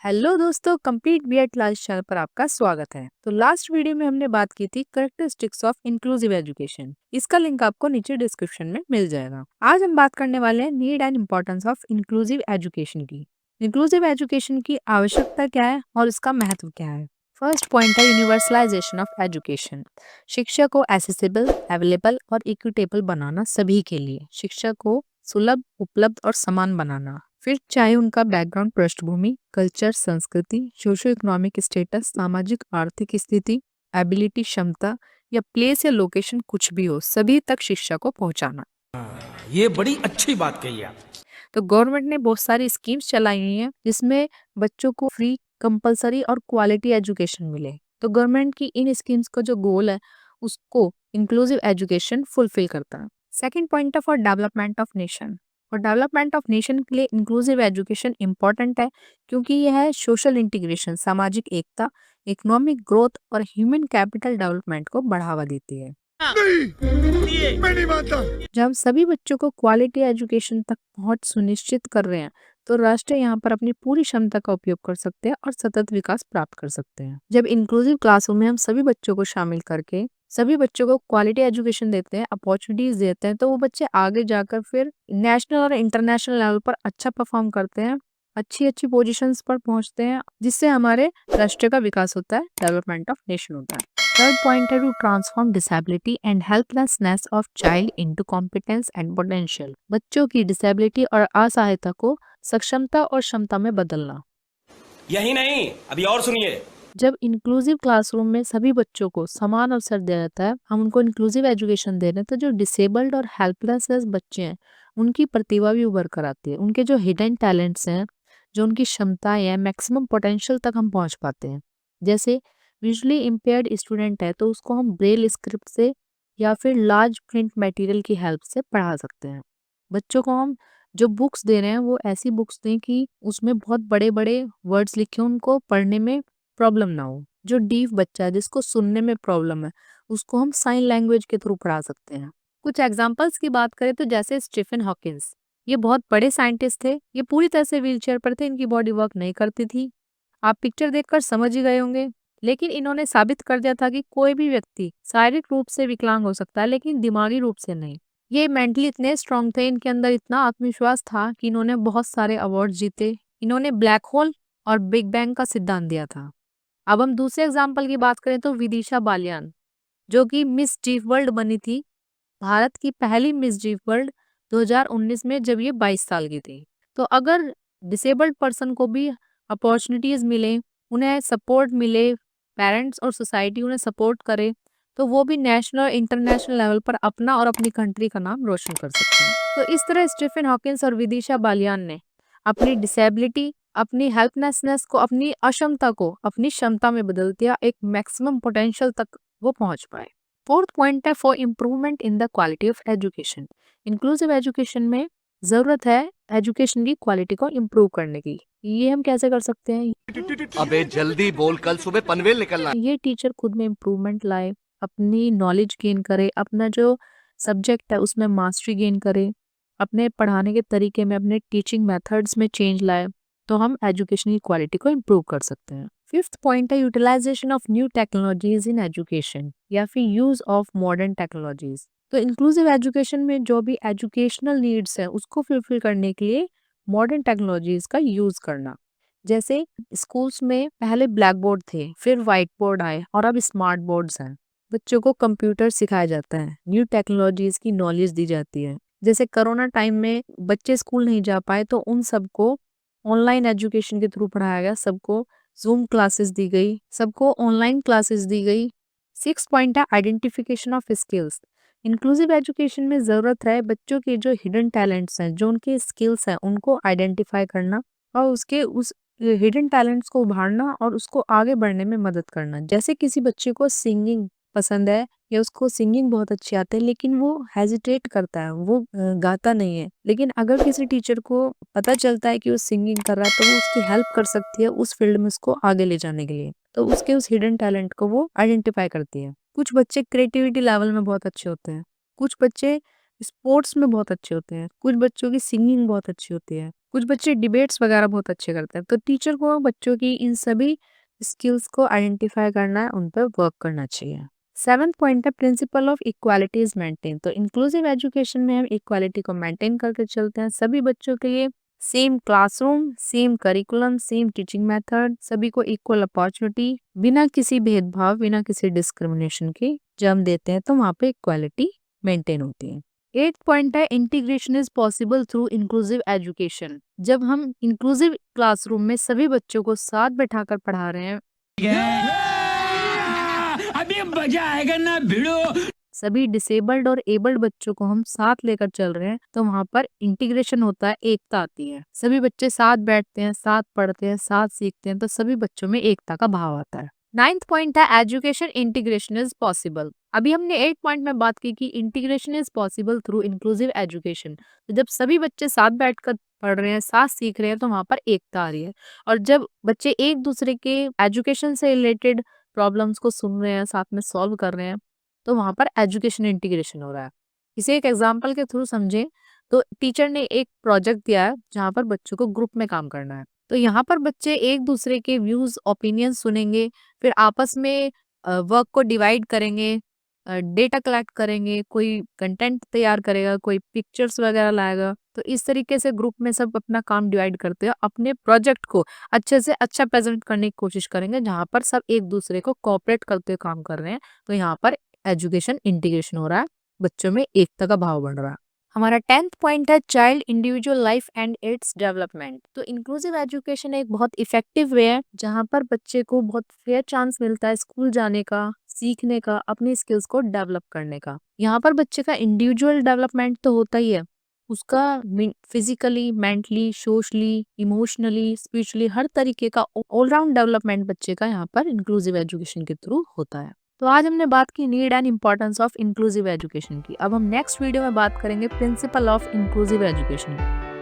Hello दोस्तों, complete BEd class channel पर आपका स्वागत है। तो लास्ट वीडियो में हमने बात की थी कैरेक्टरिस्टिक्स ऑफ इंक्लूसिव एजुकेशन। इसका लिंक आपको नीचे डिस्क्रिप्शन में मिल जाएगा। आज हम बात करने वाले हैं need and importance of inclusive education की। इंक्लूसिव एजुकेशन की आवश्यकता क्या है और इसका महत्व क्या है। फर्स्ट पॉइंट है यूनिवर्सलाइजेशन ऑफ एजुकेशन। शिक्षा को एसेसिबल, अवेलेबल और इक्विटेबल बनाना, सभी के लिए शिक्षा को सुलभ, उपलब्ध और समान बनाना। फिर चाहे उनका बैकग्राउंड, पृष्ठभूमि, कल्चर, संस्कृति, सोशो इकोनॉमिक स्टेटस, सामाजिक आर्थिक स्थिति, एबिलिटी, क्षमता या प्लेस या लोकेशन कुछ भी हो, सभी तक शिक्षा को पहुंचाना। ये बड़ी अच्छी बात कही आप। तो गवर्नमेंट ने बहुत सारी स्कीम्स चलाई हुई हैं जिसमें बच्चों को फ्री, कंपलसरी और क्वालिटी एजुकेशन मिले। तो गवर्नमेंट की इन स्कीम्स का जो गोल है उसको इंक्लूसिव एजुकेशन फुलफिल करता है। सेकंड पॉइंट है फॉर डेवलपमेंट ऑफ नेशन। और डेवलपमेंट ऑफ नेशन के लिए इंक्लूसिव एजुकेशन इम्पोर्टेंट है क्योंकि यह है सोशल इंटीग्रेशन, सामाजिक एकता, इकोनॉमिक ग्रोथ और ह्यूमन कैपिटल डेवलपमेंट को बढ़ावा देती है। नहीं, मैं नहीं मानता। जब हम सभी बच्चों को क्वालिटी एजुकेशन तक पहुंच सुनिश्चित कर रहे हैं तो राष्ट्र यहाँ पर अपनी पूरी क्षमता का उपयोग कर सकते हैं और सतत विकास प्राप्त कर सकते हैं। जब इंक्लूसिव क्लासरूम में हम सभी बच्चों को शामिल करके सभी बच्चों को क्वालिटी एजुकेशन देते हैं, अपॉर्चुनिटीज देते हैं, तो वो बच्चे आगे जाकर फिर नेशनल और इंटरनेशनल लेवल पर अच्छा परफॉर्म करते हैं, अच्छी अच्छी पोजीशंस पर पहुंचते हैं, जिससे हमारे राष्ट्र का विकास होता है, डेवलपमेंट ऑफ नेशन होता है। थर्ड पॉइंट है to transform disability and helplessness of child into competence and potential. बच्चों की डिसेबिलिटी और असहायता को सक्षमता और क्षमता में बदलना। यही नहीं, अभी और सुनिए। जब इंक्लूसिव क्लासरूम में सभी बच्चों को समान अवसर दिया जाता है, हम उनको इंक्लूसिव एजुकेशन दे रहे हैं, तो जो डिसेबल्ड और हेल्पलेस बच्चे हैं उनकी प्रतिभा भी उभर कर आती है। उनके जो हिडन टैलेंट्स हैं, जो उनकी क्षमताएं हैं, मैक्सिमम पोटेंशियल तक हम पहुंच पाते हैं। जैसे विजुअली इम्पेयर्ड स्टूडेंट है तो उसको हम ब्रेल स्क्रिप्ट से या फिर लार्ज प्रिंट मटेरियल की हेल्प से पढ़ा सकते हैं। बच्चों को हम जो बुक्स दे रहे हैं वो ऐसी बुक्स दें कि उसमें बहुत बड़े बड़े वर्ड्स लिखे हों, उनको पढ़ने में प्रॉब्लम ना हो। जो डीफ बच्चा है जिसको सुनने में प्रॉब्लम है उसको हम साइन लैंग्वेज के थ्रू पढ़ा सकते हैं। कुछ एग्जांपल्स की बात करें तो जैसे स्टीफन हॉकिंस, ये बहुत बड़े साइंटिस्ट थे। ये पूरी तरह से व्हीलचेयर पर थे, इनकी बॉडी वर्क नहीं करती थी। आप पिक्चर देखकर समझ ही गए होंगे। लेकिन इन्होंने साबित कर दिया था कि कोई भी व्यक्ति शारीरिक रूप से विकलांग हो सकता है लेकिन दिमागी रूप से नहीं। ये मेंटली इतने स्ट्रांग थे, इनके अंदर इतना आत्मविश्वास था कि इन्होंने बहुत सारे अवार्ड जीते। इन्होंने ब्लैक होल और बिग बैंग का सिद्धांत दिया था। अब हम दूसरे एग्जाम्पल की बात करें तो विदिशा बालियान, जो कि मिस जीफ वर्ल्ड बनी थी, भारत की पहली मिस जीफ वर्ल्ड 2019 में, जब ये 22 साल की थी। तो अगर डिसेबल्ड पर्सन को भी अपॉर्चुनिटीज मिले, उन्हें सपोर्ट मिले, पेरेंट्स और सोसाइटी उन्हें सपोर्ट करे, तो वो भी नेशनल और इंटरनेशनल लेवल पर अपना और अपनी कंट्री का नाम रोशन कर सकते हैं। तो इस तरह स्टीफन हॉकिंस और विदिशा बालियान ने अपनी डिसेबिलिटी, अपनी हेल्पलेसनेस को, अपनी अक्षमता को अपनी क्षमता में बदल दिया, एक मैक्सिमम पोटेंशियल तक वो पहुंच पाए। फोर्थ पॉइंट है for improvement in the quality of education. Inclusive education में जरूरत है एजुकेशन की क्वालिटी को इम्प्रूव करने की। ये हम कैसे कर सकते हैं? अबे जल्दी बोल, कल सुबह पनवेल निकलना है। ये टीचर खुद में इम्प्रूवमेंट लाए, अपनी नॉलेज गेन करे, अपना जो सब्जेक्ट है उसमें मास्टरी गेन करे, अपने पढ़ाने के तरीके में, अपने टीचिंग मेथड्स में चेंज लाए, तो हम एजुकेशन की क्वालिटी को इम्प्रूव कर सकते हैं। फिफ्थ पॉइंट है utilisation of new technologies in education या फिर यूज ऑफ मॉडर्न टेक्नोलॉजीज। तो इंक्लूसिव एजुकेशन में जो भी एजुकेशनल नीड्स है उसको फुलफिल करने के लिए मॉडर्न टेक्नोलॉजीज का यूज करना। जैसे स्कूल्स में पहले ब्लैक बोर्ड थे, फिर व्हाइट बोर्ड आए और अब स्मार्ट बोर्ड्स हैं। बच्चों को कंप्यूटर सिखाया जाता है, न्यू टेक्नोलॉजीज की नॉलेज दी जाती है। जैसे कोरोना टाइम में बच्चे स्कूल नहीं जा पाए तो उन सबको ऑनलाइन एजुकेशन के थ्रू पढ़ाया गया, सबको जूम क्लासेस दी गई, सबको ऑनलाइन क्लासेस दी गई। सिक्स पॉइंट है identification of skills. Inclusive education में जरूरत है बच्चों के जो हिडन टैलेंट्स हैं, जो उनके स्किल्स हैं, उनको आइडेंटिफाई करना और उसके उस हिडन टैलेंट्स को उभारना और उसको आगे बढ़ने में मदद करना। जैसे किसी बच्चे को सिंगिंग पसंद है या उसको सिंगिंग बहुत अच्छी आती है लेकिन वो हेजिटेट करता है, वो गाता नहीं है, लेकिन अगर किसी टीचर को पता चलता है कि वो सिंगिंग कर रहा है तो वो उसकी हेल्प कर सकती है उस फील्ड में उसको आगे ले जाने के लिए। तो उसके उस हिडन टैलेंट को वो आइडेंटिफाई करती है। कुछ बच्चे क्रिएटिविटी लेवल में बहुत अच्छे होते हैं, कुछ बच्चे स्पोर्ट्स में बहुत अच्छे होते हैं, कुछ बच्चों की सिंगिंग बहुत अच्छी होती है, कुछ बच्चे डिबेट्स वगैरह बहुत अच्छे करते हैं। तो टीचर को बच्चों की इन सभी स्किल्स को आइडेंटिफाई करना है, उन पर वर्क करना चाहिए। 7th पॉइंट है principle of equality is maintain. तो इंक्लूसिव एजुकेशन में हम इक्वालिटी को मेंटेन करके चलते हैं। सभी बच्चों के लिए same classroom, same curriculum, same teaching method, सभी को इक्वल अपॉर्चुनिटी, बिना किसी भेदभाव, बिना किसी डिस्क्रिमिनेशन के जब हम देते हैं तो वहाँ पे इक्वालिटी मेंटेन होती है। 8th पॉइंट है integration is possible through inclusive education. जब हम इंक्लूसिव क्लासरूम में सभी बच्चों को साथ बैठाकर पढ़ा रहे हैं, अभी मजा आएगा ना भिड़ो। सभी डिसेबल्ड और एबल्ड बच्चों को हम साथ लेकर चल रहे हैं, तो वहाँ पर इंटीग्रेशन होता है, एकता आती है। सभी बच्चे साथ बैठते हैं, साथ पढ़ते हैं, साथ सीखते हैं, तो सभी बच्चों में एकता का भाव आता है। 9th पॉइंट है एजुकेशन इंटीग्रेशन इज पॉसिबल। अभी हमने 8 पॉइंट में बात की कि integration is possible through inclusive education. तो जब सभी बच्चे साथ बैठकर पढ़ रहे हैं, साथ सीख रहे हैं, तो वहाँ पर एकता आ रही है। और जब बच्चे एक दूसरे के एजुकेशन से रिलेटेड प्रॉब्लम्स को सुन रहे हैं, साथ में सॉल्व कर रहे हैं, तो वहाँ पर एजुकेशन इंटीग्रेशन हो रहा है। इसे एक एग्जाम्पल के थ्रू समझें तो टीचर ने एक प्रोजेक्ट दिया है जहाँ पर बच्चों को ग्रुप में काम करना है। तो यहाँ पर बच्चे एक दूसरे के व्यूज, ओपिनियन सुनेंगे, फिर आपस में वर्क को डिवाइड करेंगे, डेटा कलेक्ट करेंगे, कोई कंटेंट तैयार करेगा, कोई पिक्चर्स वगैरह लाएगा। तो इस तरीके से ग्रुप में सब अपना काम डिवाइड करते हैं, अपने प्रोजेक्ट को अच्छे से अच्छा प्रेजेंट करने की कोशिश करेंगे, जहाँ पर सब एक दूसरे को कोऑपरेट करते हुए काम कर रहे हैं। तो यहाँ पर एजुकेशन इंटीग्रेशन हो रहा है, बच्चों में एकता का भाव बढ़ रहा है। हमारा 10th पॉइंट है child individual life and its development. तो इंक्लूसिव एजुकेशन एक बहुत इफेक्टिव वे है जहाँ पर बच्चे को बहुत फेयर चांस मिलता है स्कूल जाने का, सीखने का, अपनी स्किल्स को डेवलप करने का। यहाँ पर बच्चे का इंडिविजुअल डेवलपमेंट तो होता ही है, उसका physically, mentally, socially, emotionally, spiritually हर तरीके का ऑलराउंड डेवलपमेंट बच्चे का यहाँ पर इंक्लूसिव एजुकेशन के थ्रू होता है। तो आज हमने बात की need and importance of inclusive education की। अब हम नेक्स्ट वीडियो में बात करेंगे प्रिंसिपल ऑफ इंक्लूसिव एजुकेशन की।